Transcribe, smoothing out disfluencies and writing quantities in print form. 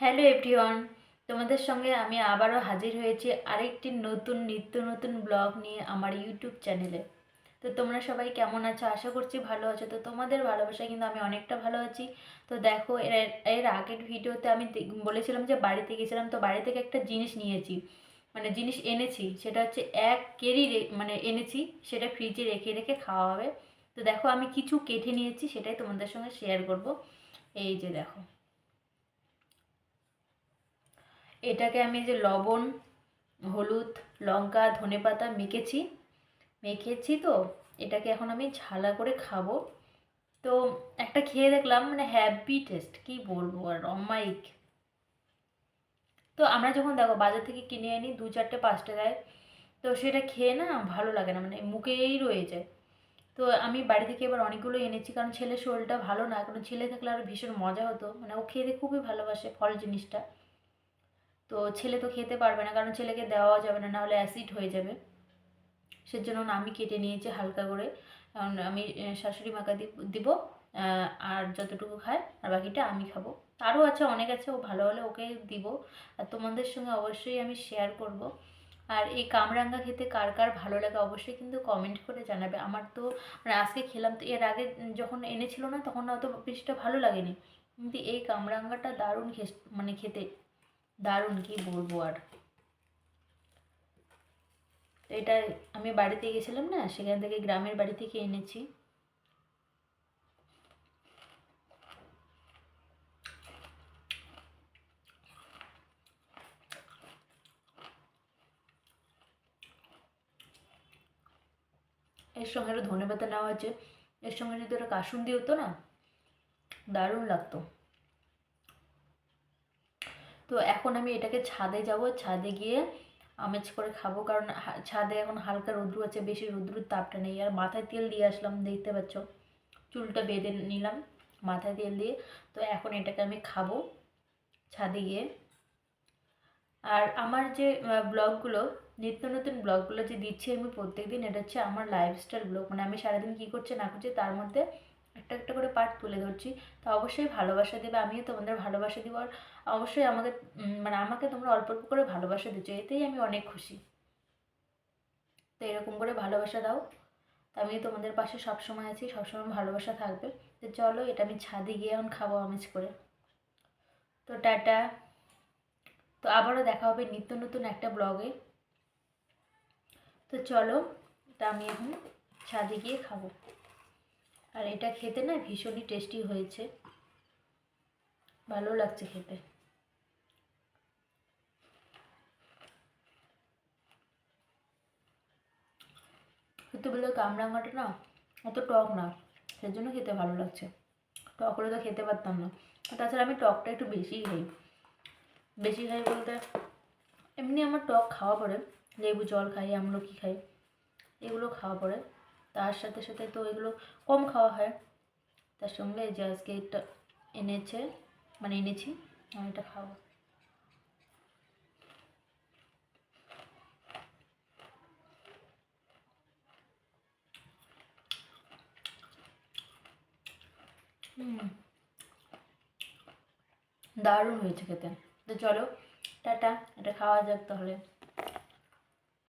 Hello everyone, তোমাদের সঙ্গে আমি আবারও হাজির হয়েছি আরেকটি নতুন নিত্য নতুন ব্লগ নিয়ে আমার ইউটিউব চ্যানেলে। তো তোমরা সবাই কেমন আছো? আশা করছি ভালো আছো। তো তোমাদের ভালোবাসায় কিন্তু আমি অনেকটা ভালো আছি। তো দেখো, এর আগের ভিডিওতে আমি বলেছিলাম যে বাড়িতে গেছিলাম, তো বাড়ি থেকে একটা জিনিস নিয়েছি, মানে জিনিস এনেছি। সেটা হচ্ছে 1 কেজি মানে এনেছি, সেটা ফ্রিজে রেখে রেখে খাওয়া হবে। তো দেখো, আমি কিছু কেটে নিয়েছি, সেটাই তোমাদের সঙ্গে শেয়ার করব। এই যে দেখো, এটাকে আমি যে লবণ, হলুদ, লঙ্কা, ধনেপাতা মেখেছি। তো এটাকে এখন আমি ঝালা করে খাবো। তো একটা খেয়ে দেখলাম, মানে হ্যাভি টেস্ট, কি বলবো আর, অমাইক। তো আমরা যখন দেখো বাজার থেকে কিনে আনি 2, 4, 5টা দেয়, তো সেটা খেয়ে না ভালো লাগে না, মানে মুখেই রয়ে যায়। তো আমি বাড়ি থেকে এবার অনেকগুলো এনেছি, কারণ ছেলের শরীরটা ভালো না, কারণ ছেলে থাকলে আরও ভীষণ মজা হতো, মানে ও খেতে খুবই ভালোবাসে ফল জিনিসটা। তো ছেলে তো খেতে পারবে না, কারণ ছেলেকে দেওয়া যাবে না, নাহলে অ্যাসিড হয়ে যাবে। সেজন্য না আমি কেটে নিয়েছি হালকা করে, কারণ আমি শাশুড়ি মাকে দিব। আর যতটুকু খায় আর বাকিটা আমি খাবো। আরও আছে, অনেক আছে, ও ভালো হলে ওকে দিব। আর তোমাদের সঙ্গে অবশ্যই আমি শেয়ার করব। আর এই কামরাঙ্গা খেতে কার কার ভালো লাগে অবশ্যই কিন্তু কমেন্ট করে জানাবে। আমার তো মানে আজকে খেলাম, তো এর আগে যখন এনেছিল না তখন অত বেশিটা ভালো লাগেনি, কিন্তু এই কামরাঙ্গাটা দারুণ মানে খেতে দারুণ, কি বলবো আর। তো এটা আমি বাড়িতে গেছিলাম না, সেখান থেকে গ্রামের বাড়ি থেকে এনেছি। এর সঙ্গে একটু ধনেপাতা নেওয়া হয়েছে, এর সঙ্গে যদি ওটা কাসুন্দি হতো না, দারুণ লাগতো। তো এখন আমি এটাকে ছাদে যাব, ছাদে গিয়ে আমেজ করে খাবো, কারণ ছাদে এখন হালকা রৌদ্র আছে, বেশি রৌদ্রের তাপটা নেই। আর মাথায় তেল দিয়ে আসলাম, দেখতে পাচ্ছ, চুলটা বেঁধে নিলাম মাথায় তেল দিয়ে। তো এখন এটাকে আমি খাবো ছাদে গিয়ে। আর আমার যে ব্লগগুলো, নিত্য নতুন ব্লগগুলো যে দিচ্ছি আমি প্রত্যেকদিন, এটা হচ্ছে আমার লাইফস্টাইল ব্লগ, মানে আমি সারাদিন কী করছি না করছি তার মধ্যে একটা একটা করে পার্ট তুলে ধরছি। তো অবশ্যই ভালোবাসা দেবে, আমিও তোমাদের ভালোবাসা দিব। আর অবশ্যই আমাকে মানে আমাকে তোমরা অল্প অল্প করে ভালোবাসা দিচ্ছ, এতেই আমি অনেক খুশি। তো এরকম করে ভালোবাসা দাও, তো আমি তোমাদের পাশে সবসময় আছি, সবসময় ভালোবাসা থাকবে। তো চলো, এটা আমি ছাদে গিয়ে এখন খাবো আমেজ করে। তো টাটা। তো আবারও দেখা হবে নিত্য নতুন একটা ব্লগে। তো চলো, তা আমি এখন ছাদে গিয়ে খাবো। আর এটা খেতে না ভীষণই টেস্টি হয়েছে, ভালো লাগছে খেতে। কিন্তু বলে কামরাঙাটা না অত টক না, সেজন্য খেতে ভালো লাগছে। টক হলে তো খেতে পারতাম না। তাছাড়া আমি টকটা একটু বেশিই খাই। বেশি খাই বলতে, এমনি আমার টক খাওয়া পড়ে, লেবু জল খাই, আমলকি খাই, এগুলো খাওয়া পড়ে। তার সাথে সাথে তো এগুলো কম খাওয়া হয়। তার সঙ্গে এই যে আজকে এটা এনেছে, মানে এনেছি, আমি এটা খাবো। হুম, দারুণ হয়েছে খেতে। তো চলো, টাটা, এটা খাওয়া যাক তাহলে।